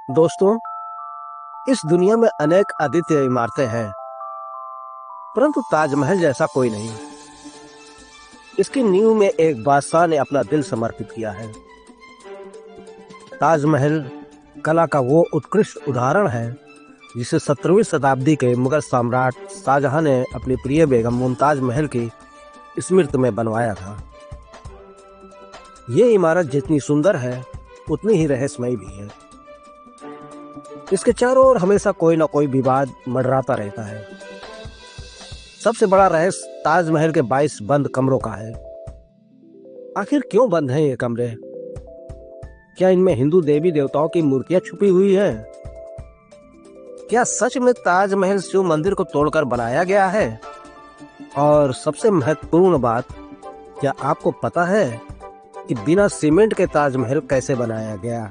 दोस्तों, इस दुनिया में अनेक अद्वितीय इमारतें हैं, परंतु ताजमहल जैसा कोई नहीं। इसकी नींव में एक बादशाह ने अपना दिल समर्पित किया है। ताजमहल कला का वो उत्कृष्ट उदाहरण है जिसे 17वीं शताब्दी के मुगल सम्राट शाहजहां ने अपनी प्रिय बेगम मुमताज महल की स्मृति में बनवाया था। ये इमारत जितनी सुंदर है, उतनी ही रहस्यमयी भी है। इसके चारों ओर हमेशा कोई ना कोई विवाद मंडराता रहता है। सबसे बड़ा रहस्य ताजमहल के 22 बंद कमरों का है। आखिर क्यों बंद हैं ये कमरे? क्या इनमें हिंदू देवी देवताओं की मूर्तियां छुपी हुई हैं? क्या सच में ताजमहल शिव मंदिर को तोड़कर बनाया गया है? और सबसे महत्वपूर्ण बात, क्या आपको पता है कि बिना सीमेंट के ताजमहल कैसे बनाया गया?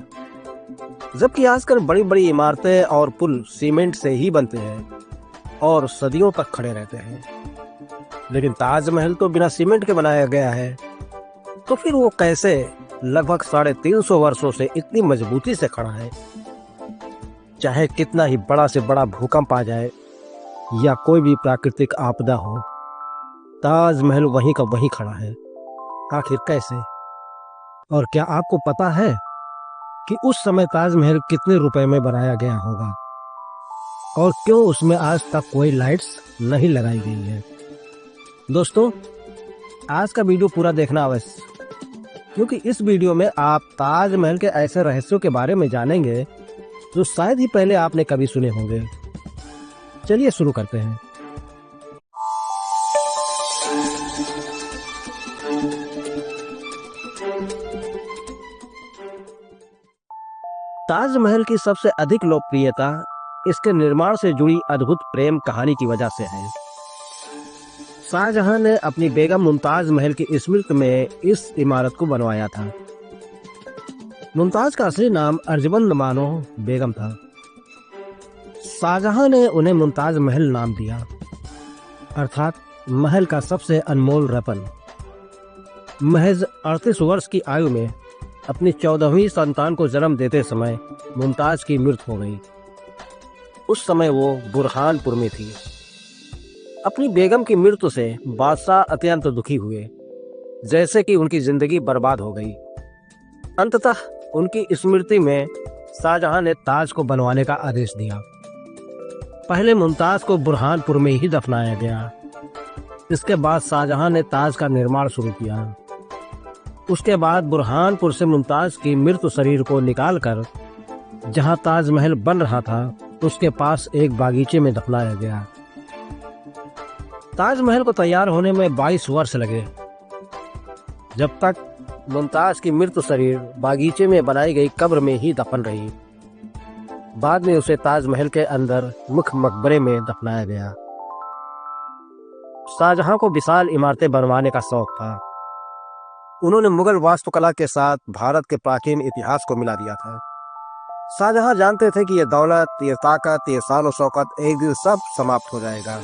जबकि आजकल बड़ी बड़ी इमारतें और पुल सीमेंट से ही बनते हैं और सदियों तक खड़े रहते हैं, लेकिन ताजमहल तो बिना सीमेंट के बनाया गया है। तो फिर वो कैसे लगभग 350 वर्षों से इतनी मजबूती से खड़ा है? चाहे कितना ही बड़ा से बड़ा भूकंप आ जाए या कोई भी प्राकृतिक आपदा हो, ताजमहल वहीं का वहीं खड़ा है। आखिर कैसे? और क्या आपको पता है कि उस समय ताजमहल कितने रुपए में बनाया गया होगा? और क्यों उसमें आज तक कोई लाइट्स नहीं लगाई गई है? दोस्तों, आज का वीडियो पूरा देखना अवश्य, क्योंकि इस वीडियो में आप ताजमहल के ऐसे रहस्यों के बारे में जानेंगे जो शायद ही पहले आपने कभी सुने होंगे। चलिए शुरू करते हैं। ताजमहल की सबसे अधिक लोकप्रियता इसके निर्माण से जुड़ी अद्भुत प्रेम कहानी की वजह से है। शाहजहां ने अपनी बेगम मुमताज महल की स्मृति में इस इमारत को बनवाया था। मुमताज का असली नाम अर्जमंद बानो बेगम था। शाहजहां ने उन्हें मुमताज महल नाम दिया, अर्थात महल का सबसे अनमोल रत्न। महज 38 वर्ष की आयु में अपनी 14वीं संतान को जन्म देते समय मुमताज की मृत्यु हो गई। उस समय वो बुरहानपुर में थी। अपनी बेगम की मृत्यु से बादशाह अत्यंत दुखी हुए, जैसे कि उनकी जिंदगी बर्बाद हो गई। अंततः उनकी स्मृति में शाहजहां ने ताज को बनवाने का आदेश दिया। पहले मुमताज को बुरहानपुर में ही दफनाया गया। इसके बाद शाहजहां ने ताज का निर्माण शुरू किया। उसके बाद बुरहानपुर से मुमताज की मृत शरीर को निकालकर जहां ताजमहल बन रहा था, उसके पास एक बागीचे में दफनाया गया। ताजमहल को तैयार होने में 22 वर्ष लगे। जब तक मुमताज की मृत शरीर बागीचे में बनाई गई कब्र में ही दफन रही। बाद में उसे ताजमहल के अंदर मुख्य मकबरे में दफनाया गया। शाहजहां को विशाल इमारतें बनवाने का शौक था। उन्होंने मुगल वास्तुकला के साथ भारत के प्राचीन इतिहास को मिला दिया था। शाहजहां जानते थे कि ये दौलत, ये ताकत, ये शान शौकत एक दिन सब समाप्त हो जाएगा।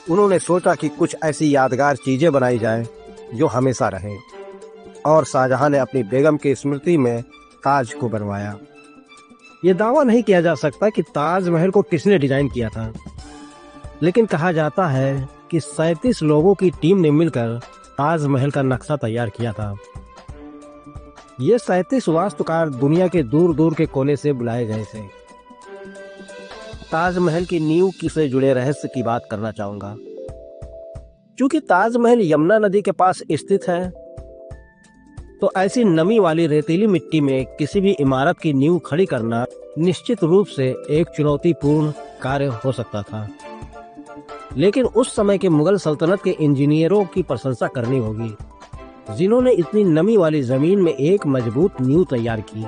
उन्होंने सोचा कि कुछ ऐसी यादगार चीजें बनाई जाएं जो हमेशा रहें, और शाहजहां ने अपनी बेगम की स्मृति में ताज को बनवाया। ये दावा नहीं किया जा सकता कि ताजमहल को किसने डिजाइन किया था, लेकिन कहा जाता है कि 37 लोगों की टीम ने मिलकर ताजमहल का नक्शा तैयार किया था। ये 37 वास्तुकार दुनिया के दूर दूर के कोने से बुलाए गए थे। ताजमहल की नींव से जुड़े रहस्य की बात करना चाहूंगा। क्योंकि ताजमहल यमुना नदी के पास स्थित है, तो ऐसी नमी वाली रेतीली मिट्टी में किसी भी इमारत की नींव खड़ी करना निश्चित रूप से एक चुनौतीपूर्ण कार्य हो सकता था। लेकिन उस समय के मुगल सल्तनत के इंजीनियरों की प्रशंसा करनी होगी, जिन्होंने इतनी नमी वाली जमीन में एक मजबूत नींव तैयार की,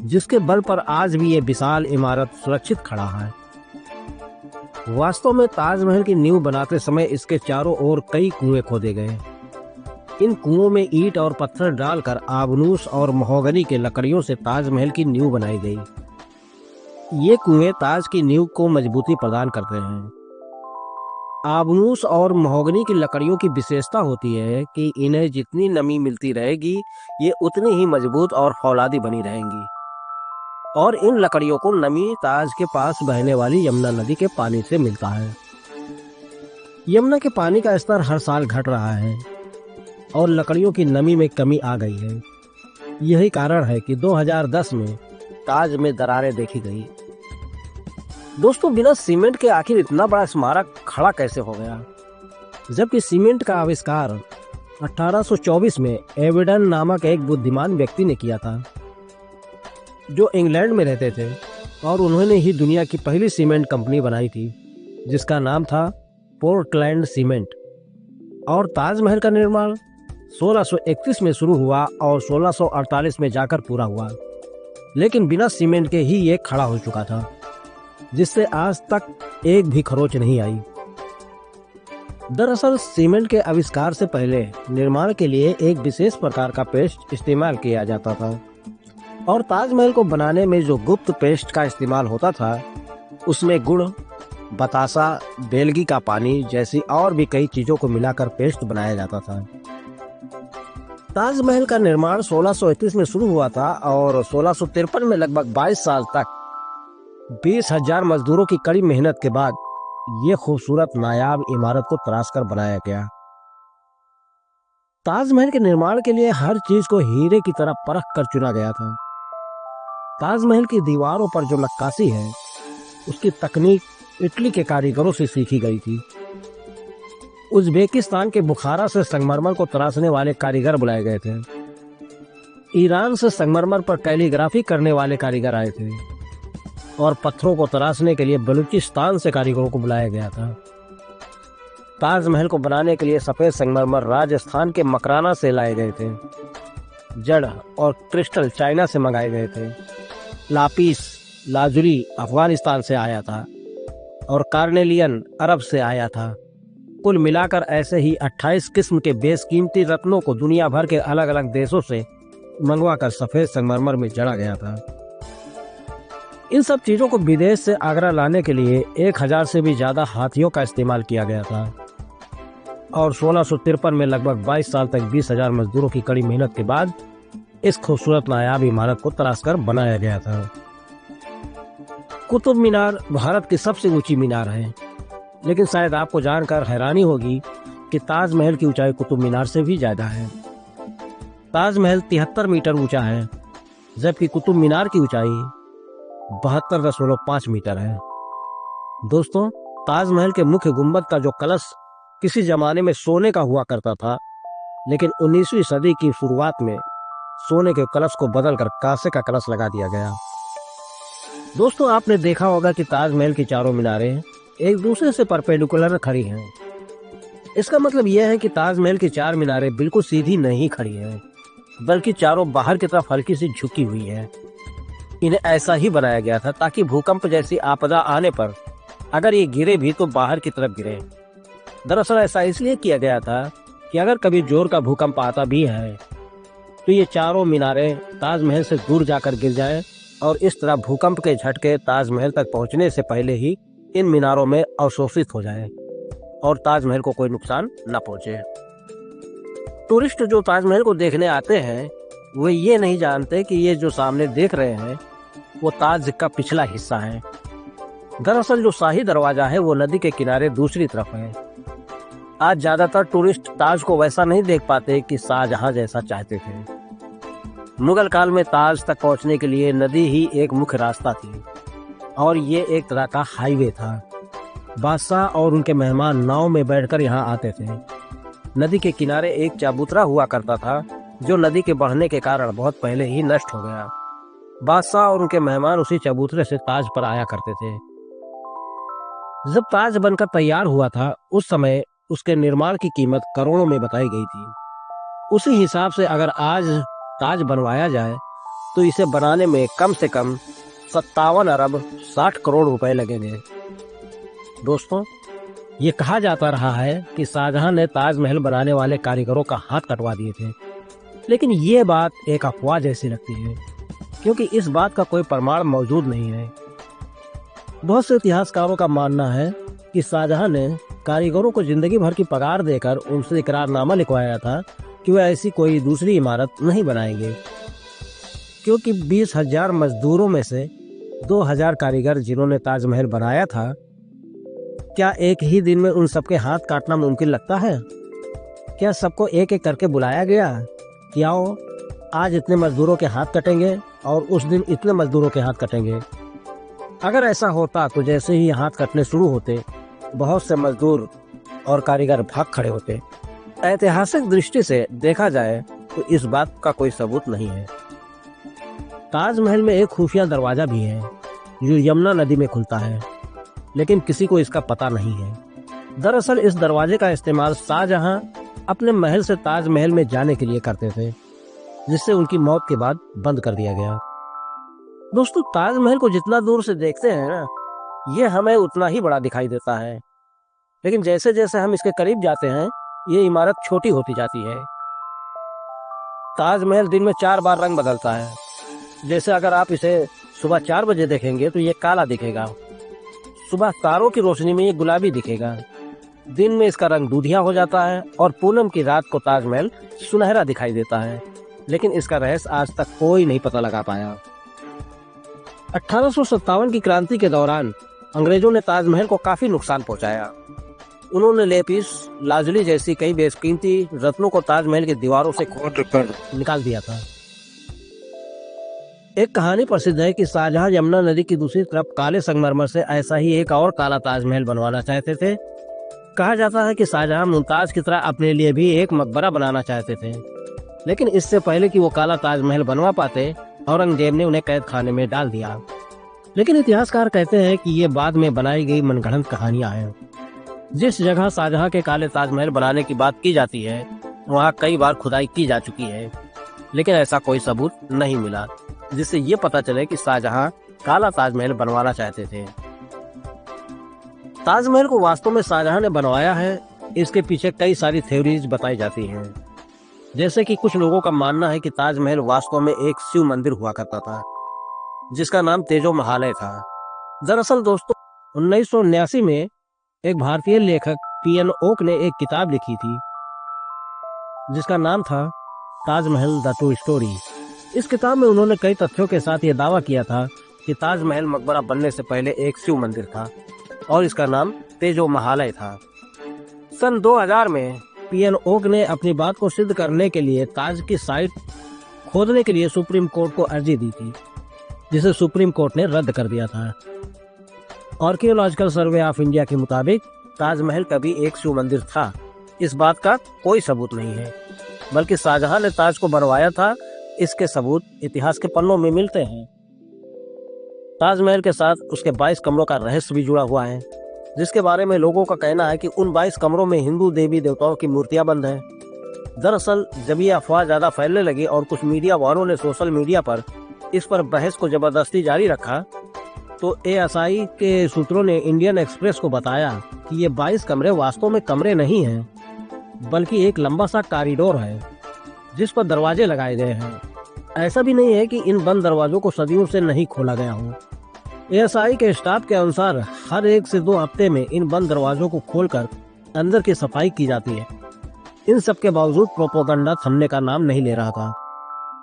जिसके बल पर आज भी ये विशाल इमारत सुरक्षित खड़ा है। वास्तव में ताजमहल की नींव बनाते समय इसके चारों ओर कई कुएं खोदे गए। इन कुओं में ईंट और पत्थर डालकर आबनूस और महोगनी के लकड़ियों से ताजमहल की नींव बनाई गई। ये कुएं ताज की नींव को मजबूती प्रदान करते हैं। आबनूस और महोगनी की लकड़ियों की विशेषता होती है कि इन्हें जितनी नमी मिलती रहेगी, ये उतनी ही मजबूत और फौलादी बनी रहेंगी। और इन लकड़ियों को नमी ताज के पास बहने वाली यमुना नदी के पानी से मिलता है। यमुना के पानी का स्तर हर साल घट रहा है और लकड़ियों की नमी में कमी आ गई है। यही कारण है कि 2010 में ताज में दरारें देखी गई। दोस्तों, बिना सीमेंट के आखिर इतना बड़ा स्मारक खड़ा कैसे हो गया, जबकि सीमेंट का आविष्कार 1824 में एविडन नामक एक बुद्धिमान व्यक्ति ने किया था, जो इंग्लैंड में रहते थे, और उन्होंने ही दुनिया की पहली सीमेंट कंपनी बनाई थी, जिसका नाम था पोर्टलैंड सीमेंट। और ताजमहल का निर्माण 1631 में शुरू हुआ और 1648 में जाकर पूरा हुआ, लेकिन बिना सीमेंट के ही ये खड़ा हो चुका था, जिससे आज तक एक भी खरोच नहीं आई। दरअसल सीमेंट के आविष्कार से पहले निर्माण के लिए एक विशेष प्रकार का पेस्ट इस्तेमाल किया जाता था, और ताजमहल को बनाने में जो गुप्त पेस्ट का इस्तेमाल होता था उसमें गुड़, बतासा, बेलगी का पानी जैसी और भी कई चीजों को मिलाकर पेस्ट बनाया जाता था। ताजमहल का निर्माण 1631 में शुरू हुआ था और 1653 में लगभग 22 साल तक 20,000 मजदूरों की कड़ी मेहनत के बाद ये खूबसूरत नायाब इमारत को तराश कर बनाया गया। ताजमहल के निर्माण के लिए हर चीज को हीरे की तरह परख कर चुना गया था। ताजमहल की दीवारों पर जो नक्काशी है उसकी तकनीक इटली के कारीगरों से सीखी गई थी। उज़्बेकिस्तान के बुखारा से संगमरमर को तराशने वाले कारीगर बुलाए गए थे। ईरान से संगमरमर पर कैलीग्राफी करने वाले कारीगर आए थे और पत्थरों को तराशने के लिए बलूचिस्तान से कारीगरों को बुलाया गया था। ताजमहल को बनाने के लिए सफेद संगमरमर राजस्थान के मकराना से लाए गए थे। जड़ और क्रिस्टल चाइना से मंगाए गए थे। लापिस लाजुरी अफगानिस्तान से आया था और कार्नेलियन अरब से आया था। कुल मिलाकर ऐसे ही 28 किस्म के बेशकीमती रत्नों को दुनिया भर के अलग अलग देशों से मंगवाकर सफेद संगमरमर में जड़ा गया था। इन सब चीजों को विदेश से आगरा लाने के लिए 1000 से भी ज्यादा हाथियों का इस्तेमाल किया गया था और 1653 में लगभग 22 साल तक 20,000 मजदूरों की कड़ी मेहनत के बाद इस खूबसूरत नायाब इमारत को तराश कर बनाया गया था। कुतुब मीनार भारत की सबसे ऊंची मीनार है, लेकिन शायद आपको जानकर हैरानी होगी कि ताजमहल की ऊंचाई कुतुब मीनार से भी ज्यादा है। ताजमहल 73 मीटर ऊंचा है, जबकि कुतुब मीनार की ऊंचाई 72.5 मीटर है। दोस्तों, ताजमहल के मुख्य गुंबद का जो कलश किसी जमाने में सोने का हुआ करता था, लेकिन 19वीं सदी की शुरुआत में सोने के कलश को बदलकर कांसे का कलश लगा दिया गया। दोस्तों, आपने देखा होगा कि ताजमहल की चारों मीनारें एक दूसरे से परपेंडिकुलर खड़ी हैं। इसका मतलब यह है कि ताजमहल की 4 मीनारें बिल्कुल सीधी नहीं खड़ी हैं, बल्कि चारों बाहर की तरफ हल्की सी झुकी हुई है। इन्हें ऐसा ही बनाया गया था ताकि भूकंप जैसी आपदा आने पर अगर ये गिरे भी तो बाहर की तरफ गिरे। दरअसल ऐसा इसलिए किया गया था कि अगर कभी जोर का भूकंप आता भी है तो ये चारों मीनारें ताजमहल से दूर जाकर गिर जाएं और इस तरह भूकंप के झटके ताजमहल तक पहुंचने से पहले ही इन मीनारों में अवशोषित हो जाएं और ताजमहल को कोई नुकसान न पहुंचे। टूरिस्ट जो ताजमहल को देखने आते हैं वो ये नहीं जानते कि ये जो सामने देख रहे हैं वो ताज का पिछला हिस्सा है। दरअसल जो शाही दरवाजा है वो नदी के किनारे दूसरी तरफ है। आज ज्यादातर टूरिस्ट ताज को वैसा नहीं देख पाते कि शाहजहां जैसा चाहते थे। मुगल काल में ताज तक पहुंचने के लिए नदी ही एक मुख्य रास्ता थी और ये एक तरह का हाईवे था। बादशाह और उनके मेहमान नाव में बैठकर यहाँ आते थे। नदी के किनारे एक चबूतरा हुआ करता था जो नदी के बढ़ने के कारण बहुत पहले ही नष्ट हो गया। बादशाह और उनके मेहमान उसी चबूतरे से ताज पर आया करते थे। जब ताज बनकर तैयार हुआ था उस समय उसके निर्माण की कीमत करोड़ों में बताई गई थी। उसी हिसाब से अगर आज ताज बनवाया जाए तो इसे बनाने में कम से कम 57 अरब 60 करोड़ रुपए लगेंगे। दोस्तों, ये कहा जाता रहा है कि शाहजहां ने ताजमहल बनाने वाले कारीगरों का हाथ कटवा दिए थे, लेकिन ये बात एक अफवाह जैसी लगती है क्योंकि इस बात का कोई प्रमाण मौजूद नहीं है। बहुत से इतिहासकारों का मानना है कि शाहजहां ने कारीगरों को जिंदगी भर की पगार देकर उनसे इकरारनामा लिखवाया था कि वे ऐसी कोई दूसरी इमारत नहीं बनाएंगे। क्योंकि 20,000 मजदूरों में से 2,000 कारीगर जिन्होंने ताजमहल बनाया था, क्या एक ही दिन में उन सबके हाथ काटना मुमकिन लगता है? क्या सबको एक एक करके बुलाया गया कि आओ आज इतने मजदूरों के हाथ कटेंगे और उस दिन इतने मजदूरों के हाथ कटेंगे? अगर ऐसा होता तो जैसे ही हाथ कटने शुरू होते, बहुत से मजदूर और कारीगर भाग खड़े होते। ऐतिहासिक दृष्टि से देखा जाए तो इस बात का कोई सबूत नहीं है। ताजमहल में एक खुफिया दरवाजा भी है जो यमुना नदी में खुलता है, लेकिन किसी को इसका पता नहीं है। दरअसल इस दरवाजे का इस्तेमाल शाहजहां अपने महल से ताजमहल में जाने के लिए करते थे, जिससे उनकी मौत के बाद बंद कर दिया गया। दोस्तों, ताजमहल को जितना दूर से देखते हैं ना, ये हमें उतना ही बड़ा दिखाई देता है, लेकिन जैसे जैसे हम इसके करीब जाते हैं ये इमारत छोटी होती जाती है। ताजमहल दिन में 4 बार रंग बदलता है। जैसे अगर आप इसे सुबह 4 बजे देखेंगे तो ये काला दिखेगा, सुबह तारों की रोशनी में ये गुलाबी दिखेगा, दिन में इसका रंग दूधिया हो जाता है और पूनम की रात को ताजमहल सुनहरा दिखाई देता है। लेकिन इसका रहस्य आज तक कोई नहीं पता लगा पाया। 1857 की क्रांति के दौरान अंग्रेजों ने ताजमहल को काफी नुकसान पहुंचाया। उन्होंने लेपिस लाजली जैसी कई बेशकीमती रत्नों को ताजमहल की दीवारों से खोद कर निकाल दिया था। एक कहानी प्रसिद्ध है कि शाहजहां यमुना नदी की दूसरी तरफ काले संगमरमर से ऐसा ही एक और काला ताजमहल बनवाना चाहते थे। कहा जाता है कि शाहजहां मुमताज की तरह अपने लिए भी एक मकबरा बनाना चाहते थे, लेकिन इससे पहले कि वो काला ताजमहल बनवा पाते, औरंगजेब ने उन्हें कैद खाने में डाल दिया। लेकिन इतिहासकार कहते हैं कि ये बाद में बनाई गई मनगढ़ंत कहानियां हैं। जिस जगह शाहजहां के काले ताजमहल बनाने की बात की जाती है, वहाँ कई बार खुदाई की जा चुकी है, लेकिन ऐसा कोई सबूत नहीं मिला जिससे ये पता चले कि शाहजहां काला ताजमहल बनवाना चाहते थे। ताजमहल को वास्तव में शाहजहां ने बनवाया है, इसके पीछे कई सारी थ्योरीज बताई जाती हैं। जैसे कि कुछ लोगों का मानना है कि ताजमहल वास्तव में एक शिव मंदिर हुआ करता था, जिसका नाम तेजो महालय था। दरअसल दोस्तों, 1979 में एक भारतीय लेखक पीएन ओक ने एक किताब लिखी थी जिसका नाम था ताजमहल द ट्रू स्टोरी। इस किताब में उन्होंने कई तथ्यों के साथ ये दावा किया था कि ताजमहल मकबरा बनने से पहले एक शिव मंदिर था और इसका नाम तेजो महालय था। सन 2000 में पीएन ओक ने अपनी बात को सिद्ध करने के लिए ताज की साइट खोदने के लिए सुप्रीम कोर्ट को अर्जी दी थी, जिसे सुप्रीम कोर्ट ने रद्द कर दिया था। आर्कियोलॉजिकल सर्वे ऑफ इंडिया के मुताबिक ताजमहल कभी एक शिव मंदिर था, इस बात का कोई सबूत नहीं है, बल्कि शाहजहां ने ताज को बनवाया था, इसके सबूत इतिहास के पन्नों में मिलते हैं। ताजमहल के साथ उसके 22 कमरों का रहस्य भी जुड़ा हुआ है, जिसके बारे में लोगों का कहना है कि उन 22 कमरों में हिंदू देवी देवताओं की मूर्तियां बंद हैं। दरअसल जब ये अफवाह ज्यादा फैलने लगी और कुछ मीडिया वालों ने सोशल मीडिया पर इस पर बहस को जबरदस्ती जारी रखा, तो एएसआई के सूत्रों ने इंडियन एक्सप्रेस को बताया कि ये 22 कमरे वास्तव में कमरे नहीं हैं, बल्कि एक लंबा सा कॉरिडोर है जिस पर दरवाजे लगाए गए हैं। ऐसा भी नहीं है कि इन बंद दरवाजों को सदियों से नहीं खोला गया हो। एएसआई के स्टाफ के अनुसार हर 1 से 2 हफ्ते में इन बंद दरवाजों को खोलकर अंदर की सफाई की जाती है। इन सब के बावजूद प्रोपेगेंडा थमने का नाम नहीं ले रहा था,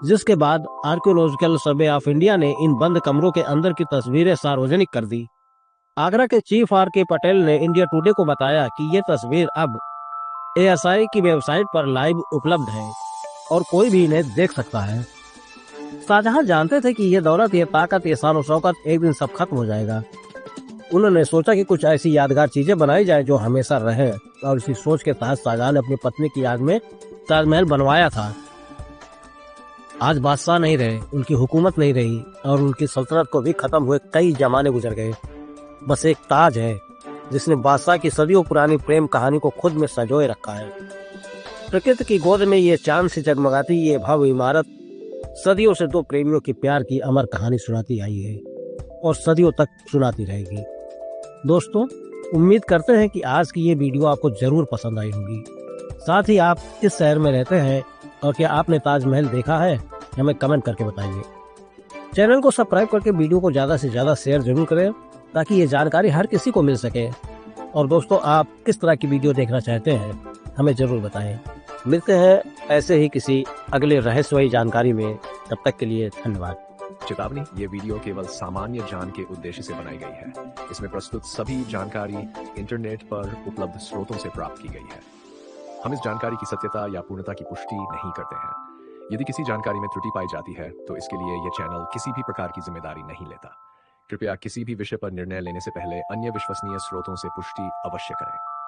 जिसके बाद आर्कियोलॉजिकल सर्वे ऑफ इंडिया ने इन बंद कमरों के अंदर की तस्वीरें सार्वजनिक कर दी। आगरा के चीफ आर.के. पटेल ने इंडिया टुडे को बताया कि ये तस्वीर अब एएसआई की वेबसाइट पर लाइव उपलब्ध है और कोई भी इन्हें देख सकता है। शाहजहां जानते थे कि ये दौलत, ये ताकत, ये शान और शौकत एक दिन सब खत्म हो जाएगा। उन्होंने सोचा कि कुछ ऐसी यादगार चीजें बनाई जाए जो हमेशा रहे, और इसी सोच के तहत शाहजहां ने अपनी पत्नी की याद में ताजमहल बनवाया था। आज बादशाह नहीं रहे, उनकी हुकूमत नहीं रही और उनकी सल्तनत को भी खत्म हुए कई जमाने गुजर गए। बस एक ताज है जिसने बादशाह की सदियों पुरानी प्रेम कहानी को खुद में संजोए रखा है। प्रकृति की गोद में ये चांद से जगमगाती ये भव्य इमारत सदियों से 2 प्रेमियों की प्यार की अमर कहानी सुनाती आई है और सदियों तक सुनाती रहेगी। दोस्तों, उम्मीद करते हैं कि आज की ये वीडियो आपको जरूर पसंद आई होगी। साथ ही आप इस शहर में रहते हैं और क्या आपने ताजमहल देखा है, हमें कमेंट करके बताइए। चैनल को सब्सक्राइब करके वीडियो को ज़्यादा से ज़्यादा शेयर जरूर करें ताकि ये जानकारी हर किसी को मिल सके। और दोस्तों, आप किस तरह की वीडियो देखना चाहते हैं हमें ज़रूर बताएं। मिलते हैं ऐसे ही किसी अगले रहस्यमयी जानकारी में। तब तक के लिए धन्यवाद। चेतावनी, ये वीडियो केवल सामान्य ज्ञान के उद्देश्य से बनाई गई है। इसमें प्रस्तुत सभी जानकारी इंटरनेट पर उपलब्ध स्रोतों से प्राप्त की गई है। हम इस जानकारी की सत्यता या पूर्णता की पुष्टि नहीं करते हैं। यदि किसी जानकारी में त्रुटि पाई जाती है तो इसके लिए यह चैनल किसी भी प्रकार की जिम्मेदारी नहीं लेता। कृपया किसी भी विषय पर निर्णय लेने से पहले अन्य विश्वसनीय स्रोतों से पुष्टि अवश्य करें।